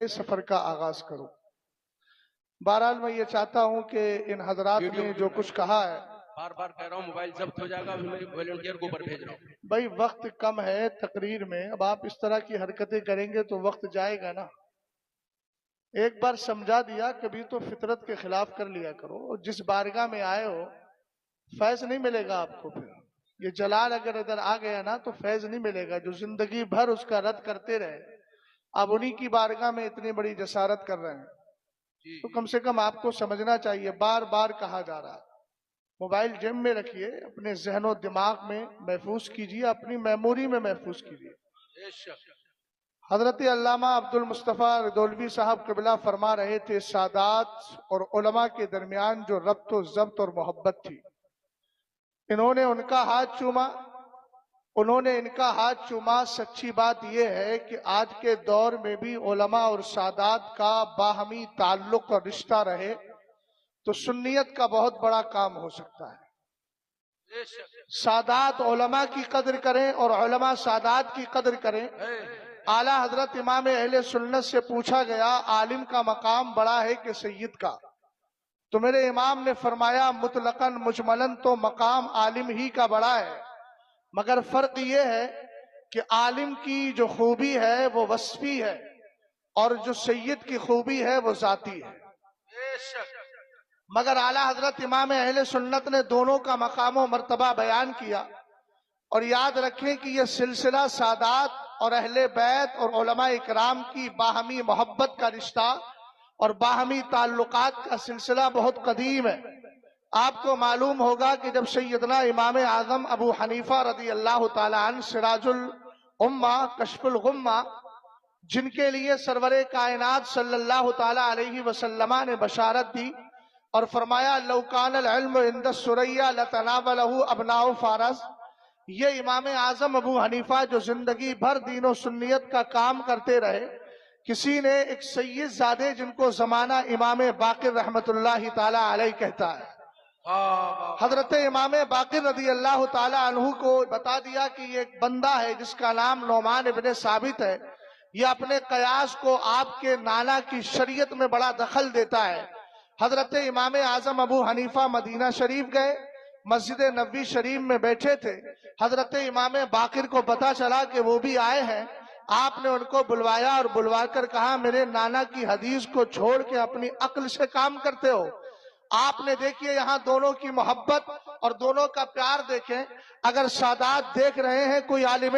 سفر کا آغاز کروں۔ بہرحال میں یہ چاہتا ہوں کہ ان حضرات نے جو کچھ کہا ہے، بار بار کہہ رہا ہوں موبائل ضبط ہو جائے گا، میں والنٹیئر کو اوپر بھیج رہا ہوں۔ بھائی وقت کم ہے تقریر میں، اب آپ اس طرح کی حرکتیں کریں گے تو وقت جائے گا نا۔ ایک بار سمجھا دیا، کبھی تو فطرت کے خلاف کر لیا کرو۔ جس بارگاہ میں آئے ہو فیض نہیں ملے گا آپ کو۔ پھر یہ جلال اگر ادھر آ گیا نا تو فیض نہیں ملے گا۔ جو زندگی بھر اس کا رد کرتے رہے، اب انہی کی بارگاہ میں اتنی بڑی جسارت کر رہے ہیں، تو کم سے کم آپ کو سمجھنا چاہیے۔ بار بار کہا جا رہا ہے موبائل جیب میں رکھیے، اپنے ذہن و دماغ میں محفوظ کیجیے، اپنی میموری میں محفوظ کیجیے۔ حضرت علامہ عبد المصطفیٰ ردولوی صاحب قبلہ فرما رہے تھے، سادات اور علماء کے درمیان جو ربط و ضبط اور محبت تھی، انہوں نے ان کا ہاتھ چوما۔ سچی بات یہ ہے کہ آج کے دور میں بھی علماء اور سادات کا باہمی تعلق اور رشتہ رہے تو سنیت کا بہت بڑا کام ہو سکتا ہے۔ سادات علماء کی قدر کریں اور علماء سادات کی قدر کریں۔ اعلیٰ حضرت امام اہل سنت سے پوچھا گیا عالم کا مقام بڑا ہے کہ سید کا؟ تو میرے امام نے فرمایا مطلقاً مجملاً تو مقام عالم ہی کا بڑا ہے، مگر فرق یہ ہے کہ عالم کی جو خوبی ہے وہ وصفی ہے اور جو سید کی خوبی ہے وہ ذاتی ہے۔ مگر اعلیٰ حضرت امام اہل سنت نے دونوں کا مقام و مرتبہ بیان کیا۔ اور یاد رکھیں کہ یہ سلسلہ سادات اور اہل بیت اور علماء اکرام کی باہمی محبت کا رشتہ اور باہمی تعلقات کا سلسلہ بہت قدیم ہے۔ آپ کو معلوم ہوگا کہ جب سیدنا امام اعظم ابو حنیفہ رضی اللہ تعالیٰ عنہ سراج الامہ کشف الغمہ، جن کے لیے سرور کائنات صلی اللہ تعالیٰ علیہ وسلم نے بشارت دی اور فرمایا لو کان العلم عند الثریا لتناولہ ابناء فارس، یہ امام اعظم ابو حنیفہ جو زندگی بھر دین و سنیت کا کام کرتے رہے، کسی نے ایک سید زادے جن کو زمانہ امام باقر رحمت اللہ تعالیٰ علیہ کہتا ہے، حضرت امام باقر رضی اللہ تعالیٰ عنہ کو بتا دیا کہ یہ ایک بندہ ہے جس کا نام نعمان ابن ثابت ہے، یہ اپنے قیاس کو آپ کے نانا کی شریعت میں بڑا دخل دیتا ہے۔ حضرت امام اعظم ابو حنیفہ مدینہ شریف گئے، مسجد نبوی شریف میں بیٹھے تھے، حضرت امام باقر کو پتا چلا کہ وہ بھی آئے ہیں۔ آپ نے ان کو بلوایا اور بلوا کر کہا میرے نانا کی حدیث کو چھوڑ کے اپنی عقل سے کام کرتے ہو؟ آپ نے دیکھیے یہاں دونوں کی محبت اور دونوں کا پیار دیکھیں۔ اگر سادات دیکھ رہے ہیں کوئی عالم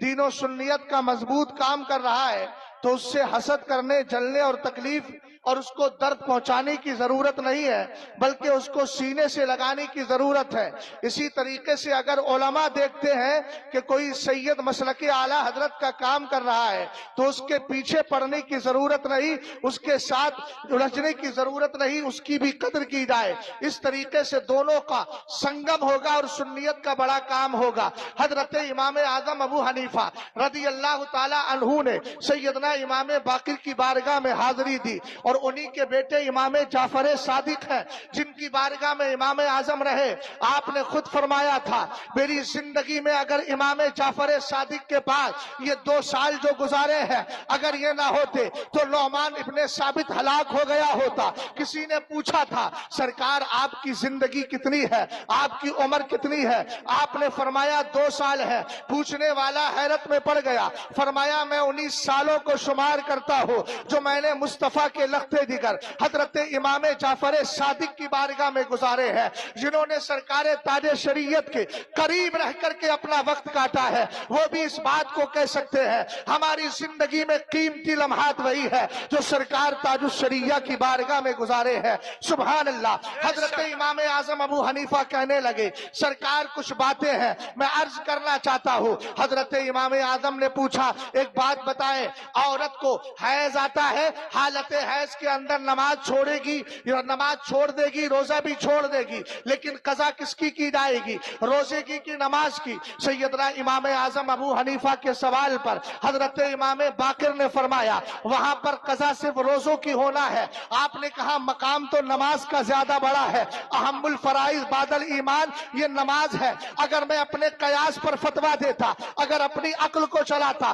دین و سنیت کا مضبوط کام کر رہا ہے تو اس سے حسد کرنے، جلنے اور تکلیف اور اس کو درد پہنچانے کی ضرورت نہیں ہے، بلکہ اس کو سینے سے لگانے کی ضرورت ہے۔ اسی طریقے سے اگر علماء دیکھتے ہیں کہ کوئی سید مسلک اعلیٰ حضرت کا کام کر رہا ہے تو اس کے پیچھے پڑنے کی ضرورت نہیں، اس کے ساتھ الجھنے کی ضرورت نہیں، اس کی بھی قدر کی جائے۔ اس طریقے سے دونوں کا سنگم ہوگا اور سنیت کا بڑا کام ہوگا۔ حضرت امام اعظم ابو حنیفہ رضی اللہ تعالی عنہ نے سیدنا امام باقر کی بارگاہ میں حاضری دی، اور انہی کے بیٹے امام جعفر صادق ہیں جن کی بارگاہ میں امام اعظم رہے۔ آپ نے خود فرمایا تھا میری زندگی میں اگر امام جعفر صادق کے پاس یہ 2 سال جو گزارے ہیں اگر یہ نہ ہوتے تو نعمان ابن ثابت ہلاک ہو گیا ہوتا۔ کسی نے پوچھا تھا سرکار آپ کی زندگی کتنی ہے، آپ کی عمر کتنی ہے؟ آپ نے فرمایا 2 سال ہے۔ پوچھنے والا حیرت میں پڑ گیا، فرمایا میں 19 سالوں کو شمار کرتا ہوں جو میں نے مصطفیٰ کے لختے جگر حضرت امام جعفر صادق کی بارگاہ میں گزارے ہیں، جنہوں نے سرکار تاج شریعت کے قریب رہ کر کے اپنا وقت کاٹا ہے۔ وہ بھی اس بات کو کہہ سکتے ہیں ہماری زندگی میں قیمتی لمحات وہی ہے جو سرکار تاج الشریعہ کی بارگاہ میں گزارے ہیں۔ سبحان اللہ۔ حضرت امام اعظم ابو حنیفہ کہنے لگے سرکار کچھ باتیں ہیں میں عرض کرنا چاہتا ہوں۔ حضرت امام اعظم نے پوچھا ایک بات بتائیں، عورت کو حیض آتا ہے، حالت حیض کے اندر نماز چھوڑے گی، نماز چھوڑ دے گی، روزہ بھی چھوڑ دے گی، لیکن قضا کس کی جائے گی، روزے کی نماز کی؟ سیدنا امام اعظم ابو حنیفہ کے سوال پر حضرت امام باقر نے فرمایا وہاں پر قضا صرف روزوں کی ہونا ہے۔ آپ نے کہا مقام تو نماز کا زیادہ بڑا ہے، اہم الفرائض بعد الایمان یہ نماز ہے۔ اگر میں اپنے قیاس پر فتویٰ دیتا، اگر اپنی عقل کو چلاتا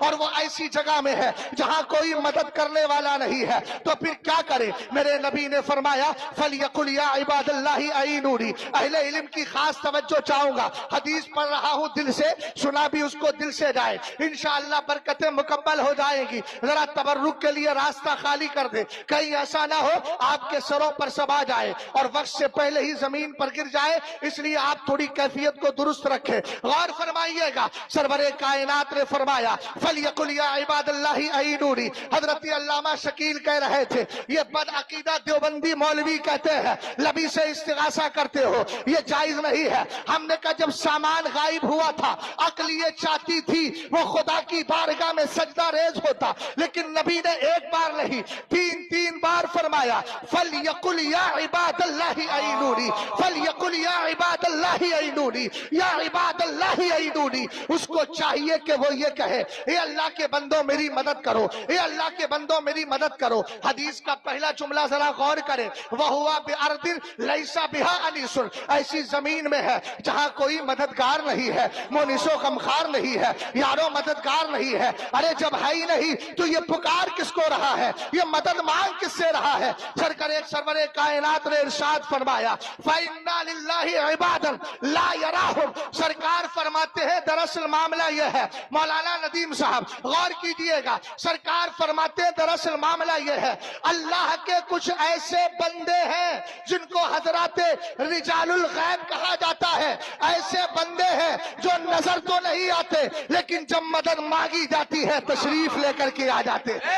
اور وہ ایسی جگہ میں ہے جہاں کوئی مدد کرنے والا نہیں ہے تو پھر کیا کرے؟ میرے نبی نے فرمایا فَلْيَقُلْ يَا عِبَادَ اللَّهِ أَعِينُونِي۔ اہل علم کی خاص توجہ چاہوں گا، حدیث پڑھ رہا ہوں دل سے، سنا بھی اس کو دل سے جائے، انشاءاللہ برکتیں مکمل ہو جائیں گی۔ ذرا تبرک کے لیے راستہ خالی کر دے، کہیں ایسا نہ ہو آپ کے سروں پر سب آ جائے اور وقت سے پہلے ہی زمین پر گر جائے، اس لیے آپ تھوڑی کیفیت کو درست رکھیں۔ غور فرمائیے گا، سرور کائنات نے فرمایا فَلْيَقُلْ يَا عِبَادَ اللَّهِ أَعِينُونِي۔ حضرت علامہ شکیل کہہ رہے تھے یہ بد عقیدہ دیوبندی مولوی کہتے ہیں نبی سے استغاثہ کرتے ہو، یہ جائز نہیں ہے۔ ہم نے کہا جب سامان غائب ہوا تھا عقل یہ چاہتی تھی وہ خدا کی بارگاہ میں سجدہ ریز ہوتا، لیکن نبی نے ایک بار نہیں تین بار فرمایا فَلْيَقُلْ يَا عِبَادَ اللَّهِ أَعِينُونِي، فَلْيَقُلْ يَا عِبَادَ اللَّهِ أَعِينُونِي، یا عباد اللہ اعینونی۔ اس کو چاہیے کہ وہ یہ کہے اے اللہ کے بندوں میری مدد کرو، اے اللہ کے بندوں میری مدد کرو۔ حدیث کا پہلا جملہ ذرا غور کرے، وَهُوَ بِأَرْضٍ لَيْسَ بِهَا أَنِيسٌ، ایسی زمین میں ہے جہاں کوئی مددگار نہیں ہے، مونس و غمخوار نہیں ہے، یارو مددگار نہیں ہے۔ ارے جب ہے ہی نہیں تو یہ پکار کس کو رہا ہے، یہ مدد مانگ کس سے رہا ہے؟ سرور کائنات نے ارشاد فرمایا فَإِنَّا لِلَّهِ عِبَادًا لَا يَرَاهُمْ۔ سرکار فرماتے ہیں دراصل معاملہ یہ ہے، مولانا ندیم صاحب غور کیجئے گا، سرکار فرماتے ہیں دراصل معاملہ یہ ہے اللہ کے کچھ ایسے بندے ہیں جن کو حضرات رجال الغیب کہا جاتا ہے، ایسے بندے ہیں جو نظر تو نہیں آتے لیکن جب مدد مانگی جاتی ہے تشریف لے کر کے آ جاتے ہیں۔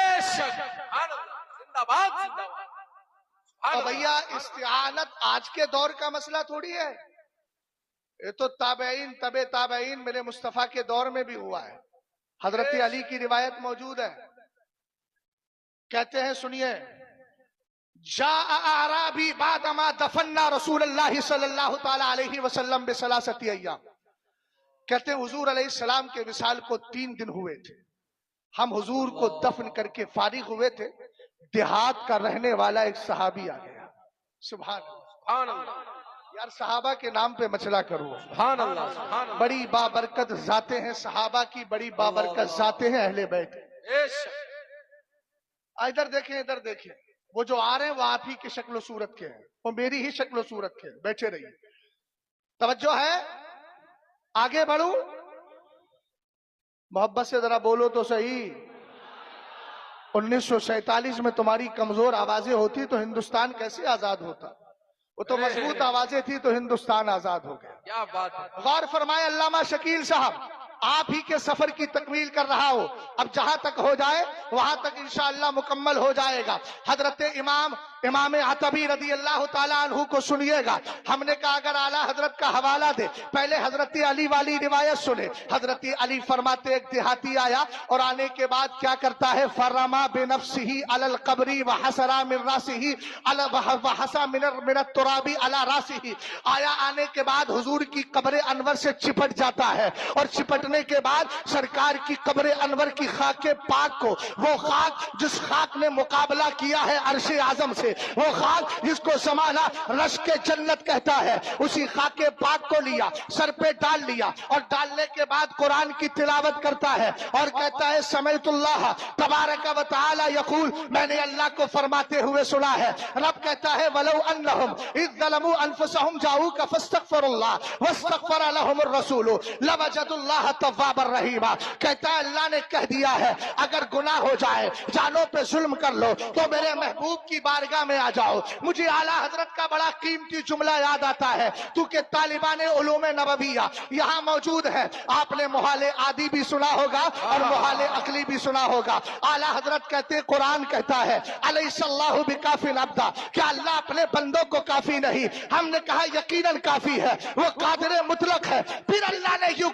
اور بھیا استعانت آج کے دور کا مسئلہ تھوڑی ہے، یہ تو تابعین تابعین میرے مصطفیٰ کے دور میں بھی ہوا ہے۔ حضرت علی کی روایت موجود ہے، کہتے ہیں سنیے جاء اعرابی بعدما دفنا رسول اللہ صلی اللہ تعالی علیہ وسلم بثلاثۃ ایام، کہتے ہیں حضور علیہ السلام کے وصال کو 3 دن ہوئے تھے، ہم حضور کو دفن کر کے فارغ ہوئے تھے، دیہات کا رہنے والا ایک صحابی آ گیا۔ سبحان اللہ، یار صحابہ کے نام پہ مچلا کرو، سبحان اللہ، سبحان اللہ، بڑی بابرکت ذاتیں ہیں صحابہ کی، بڑی بابرکت ذاتیں ہیں اہل بیت۔ ادھر دیکھیں ادھر دیکھیں، وہ جو آ رہے ہیں وہ آپ ہی کی شکل و صورت کے ہیں، وہ میری ہی شکل و صورت کے ہیں، بیٹھے رہیے، توجہ ہے، آگے بڑھوں، محبت سے ذرا بولو تو صحیح۔ 1947 میں تمہاری کمزور آوازیں ہوتی تو ہندوستان کیسے آزاد ہوتا؟ وہ تو مضبوط آوازیں تھی تو ہندوستان آزاد ہو گیا۔ کیا بات ہے، غور فرمائے علامہ شکیل صاحب، آپ ہی کے سفر کی تکمیل کر رہا ہو، اب جہاں تک ہو جائے وہاں تک انشاءاللہ مکمل ہو جائے گا۔ حضرت امام عتبی رضی اللہ تعالیٰ عنہ کو سنیے گا، ہم نے کہا اگر اعلیٰ حضرت کا حوالہ دے، پہلے حضرت علی والی روایت سنے۔ حضرت علی فرماتے ایک دیہاتی آیا اور آنے کے بعد کیا کرتا ہے فرما بنفسہ علی القبر وحسرا من راسہ وحسا من التراب علی راسہ، آیا آنے کے بعد حضور کی قبر انور سے چپٹ جاتا ہے اور چپٹنے کے بعد سرکار کی قبر انور کی خاک پاک کو، وہ خاک جس خاک نے مقابلہ کیا ہے عرش اعظم سے، وہ خاک جس کو زمانہ رشک جنت کہتا ہے، اسی خاک پاک کو لیا سر پہ ڈال لیا اور ڈالنے کے بعد قرآن کی تلاوت کرتا ہے اور کہتا ہے سمعت اللہ تبارک و تعالی یقول، میں نے اللہ کو فرماتے ہوئے سنا ہے۔ رب کہتا ہے وَلَوْ أَنَّهُمْ إِذْ ظَلَمُوا أَنفُسَهُمْ جَاءُوكَ فَاسْتَغْفَرُوا اللَّهَ وَاسْتَغْفَرَ لَهُمُ الرَّسُولُ لَوَجَدُوا اللَّهَ تَوَّابًا رَحِيمًا، کہتا ہے اللہ نے کہہ دیا ہے اگر گناہ ہو جائے، جانوں پہ ظلم کر لو تو میرے محبوب کی بارگاہ میں آ جاؤ۔ مجھے اعلیٰ حضرت کا بڑا قیمتی جملہ یاد آتا ہے، کیونکہ طالبان علوم نبویہ یہاں موجود ہے، آپ نے محال عادی بھی سنا ہوگا اور محال عقلی بھی سنا ہوگا۔ اعلیٰ حضرت کہتے ہیں قرآن کہتا ہے الیس اللہ بکاف عبدا، کیا اللہ اپنے بندوں کو کافی نہیں؟ ہم نے کہا یقیناً کافی ہے، وہ قادر مطلق ہے۔ پھر اللہ نے یوں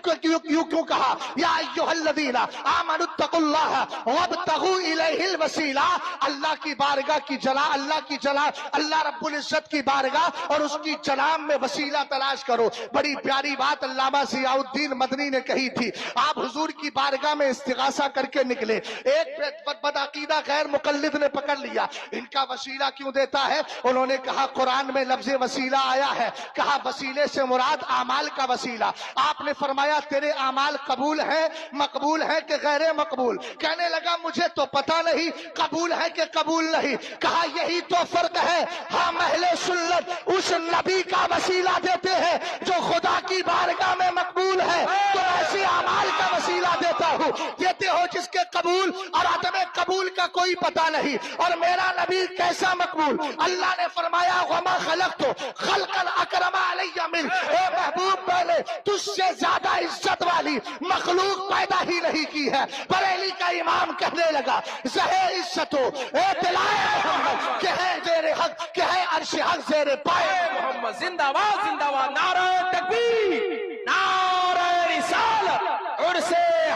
کیوں کہا یا ایھا الذین آمنوا اتقوا اللہ وابتغوا الیہ الوسیلہ، اللہ کی بارگاہ کی جناب، اللہ کی جناب، اللہ رب العزت کی بارگاہ اور اس کی جناب میں وسیلہ تلاش کرو۔ بڑی پیاری بات علامہ ضیاء الدین مدنی نے کہی تھی، آپ حضور کی بارگاہ میں استغاثہ کر کے نکلے، ایک بدعقیدہ غیر مقلد نے پکڑ لیا، ان کا وسیلہ کیوں دیتا ہے؟ انہوں نے کہا قرآن میں لفظ وسیلہ آیا ہے، کہا وسیلے سے مراد اعمال کا وسیلہ، آپ نے فرمایا تیرے اعمال اعمال قبول ہیں، مقبول ہیں کہ غیر مقبول؟ کہنے لگا مجھے تو پتہ نہیں قبول ہے کہ قبول نہیں۔ کہا یہی تو فرق ہے، ہم اہل سنت اس نبی کا وسیلہ دیتے ہیں جو خدا کی بارگاہ میں مقبول ہے، تو ایسے اعمال کا وسیلہ دیتا ہوں، دیتے ہو جس کے قبول اور عدم قبول کا کوئی پتہ نہیں۔ اور میرا نبی کیسا مقبول؟ اللہ نے فرمایا وما خلقت خلقا اکرم علی من، اے محبوب میں نے تجھ سے زیادہ عزت والی مخلوق پیدا ہی نہیں کی ہے۔ بریلی کا امام کہنے لگا زہے عزت ہو اے دلائے محمد کہ ہے زیر حق، کہ ہے عرش حق زیر پائے محمد زندہ باد زندہ باد، نعرہ تکبیر، نعرہ رسالت، عرس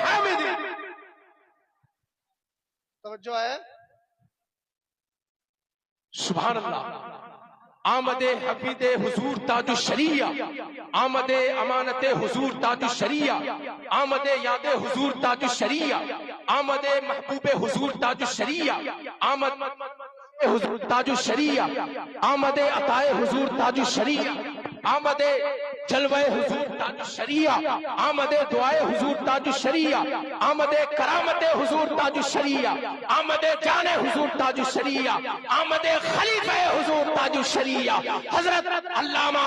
حمد۔ توجہ ہے؟ سبحان اللہ۔ آمد حفیظ حضور تاج الشریعہ، آمد امانت حضور تاج الشریعہ، آمد یاد حضور تاج الشریعہ، آمد محبوب حضور تاج الشریعہ، آمد حضور تاج الشریعہ، آمد عطائے حضور تاج الشریعہ، آمد جلوہ حضور تاج الشریعہ، آمد دعائے حضور تاج الشریعہ، آمد کرامت حضور تاج الشریعہ، آمد جان حضور تاج الشریعہ، آمد خلیفہ حضور تاج الشریعہ حضرت علامہ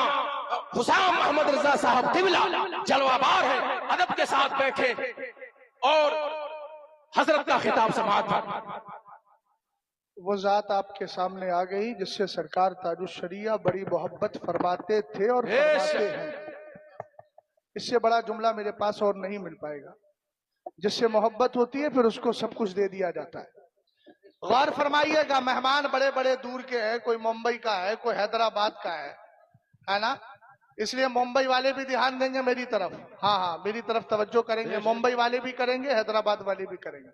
حسام محمد رضا صاحب قبلہ جلوہ بار ہے، ادب کے ساتھ بیٹھے اور حضرت کا خطاب سماعت فرمائیں۔ وہ ذات آپ کے سامنے آ گئی جس سے سرکار تاج الشریعہ بڑی محبت فرماتے تھے اور فرماتے ہیں۔ اس سے بڑا جملہ میرے پاس اور نہیں مل پائے گا۔ جس سے محبت ہوتی ہے پھر اس کو سب کچھ دے دیا جاتا ہے۔ غور فرمائیے گا، مہمان بڑے بڑے دور کے ہیں، کوئی ممبئی کا ہے، کوئی حیدرآباد کا ہے نا؟ اس لیے ممبئی والے بھی دھیان دیں گے میری طرف، ہاں میری طرف توجہ کریں گے، ممبئی والے بھی کریں گے، حیدرآباد والے بھی کریں گے،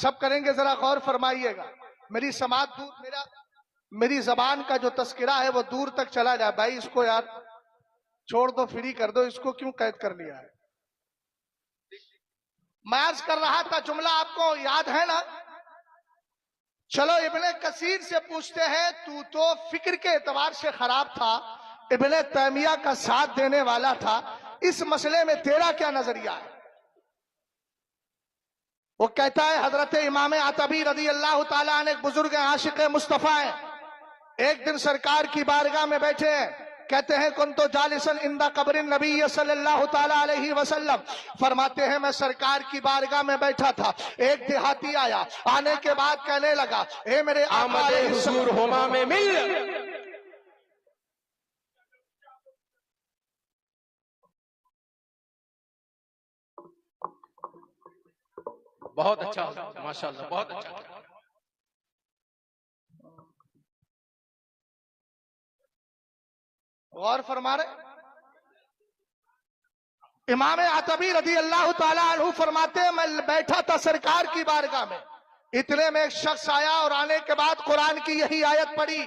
سب کریں گے۔ ذرا غور فرمائیے گا، میری سماعت دور، میری زبان کا جو تذکرہ ہے وہ دور تک چلا جائے۔ بھائی اس کو یار چھوڑ دو، فری کر دو، اس کو کیوں قید کر لیا ہے؟ میں عرض کر رہا تھا، جملہ آپ کو یاد ہے نا؟ چلو ابن کثیر سے پوچھتے ہیں، تو تو فکر کے اعتبار سے خراب تھا، ابن تیمیہ کا ساتھ دینے والا تھا، اس مسئلے میں تیرا کیا نظریہ ہے؟ وہ کہتا ہے حضرت امام عتبی رضی اللہ تعالیٰ عنہ ایک بزرگ عاشق مصطفیٰ ہیں، ایک دن سرکار کی بارگاہ میں بیٹھے ہیں، کہتے ہیں کنتو جالسا عند قبر النبی صلی اللہ تعالیٰ علیہ وسلم، فرماتے ہیں میں سرکار کی بارگاہ میں بیٹھا تھا، ایک دیہاتی آیا، آنے کے بعد کہنے لگا اے میرے آمد حضور ہما میں مل۔ بہت اچھا، ماشاءاللہ بہت اچھا۔ غور فرما رہے؟ امام عتبی رضی اللہ تعالیٰ عنہ فرماتے ہیں میں بیٹھا تھا سرکار کی بارگاہ میں، اتنے میں ایک شخص آیا اور آنے کے بعد قرآن کی یہی آیت پڑھی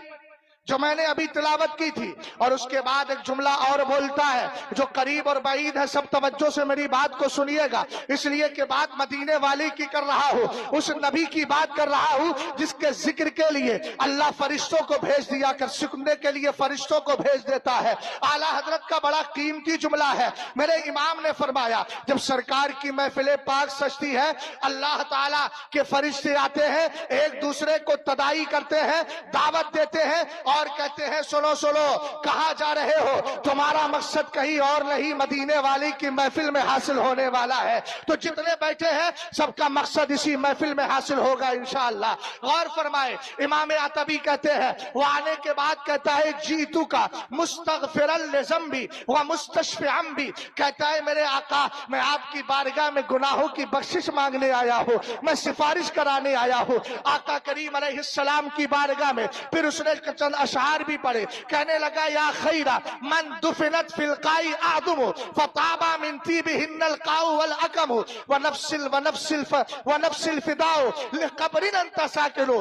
جو میں نے ابھی تلاوت کی تھی، اور اس کے بعد ایک جملہ اور بولتا ہے جو قریب اور بعید ہے، سب توجہ سے میری بات کو سنیے گا، اس لیے کہ بات مدینے والی کی کر رہا ہوں، اس نبی کی بات کر رہا ہوں جس کے ذکر کے لیے اللہ فرشتوں کو بھیج دیا کر، سننے کے لیے فرشتوں کو بھیج دیتا ہے۔ اعلیٰ حضرت کا بڑا قیمتی جملہ ہے۔ میرے امام نے فرمایا جب سرکار کی محفل پاک سجتی ہے، اللہ تعالیٰ کے فرشتے آتے ہیں، ایک دوسرے کو تداعی کرتے ہیں، دعوت دیتے ہیں اور کہتے ہیں سنو سنو، کہاں جا رہے ہو؟ تمہارا مقصد کہیں اور نہیں، مدینے والی کی محفل میں حاصل ہونے والا ہے، تو جتنے بیٹھے ہیں سب کا مقصد اسی محفل میں حاصل ہوگا انشاءاللہ۔ غور فرمائے، امام عتبی کہتے ہیں وہ آنے کے بعد کہتا ہے جیتو کا مستغفرا لذنبی ومستشفعا بھی، کہتا ہے میرے آقا میں آپ کی بارگاہ میں گناہوں کی بخشش مانگنے آیا ہوں، میں سفارش کرانے آیا ہوں۔ آقا کریم علیہ السلام کی بارگاہ میں پھر اس نے چند اشعار بھی پڑھے، کہنے لگا یا خیرہ من دفنت فی القائی آدم فطابا من طیبہن القاؤ والاکم ونفس الفداؤ لقبر انت ساکنو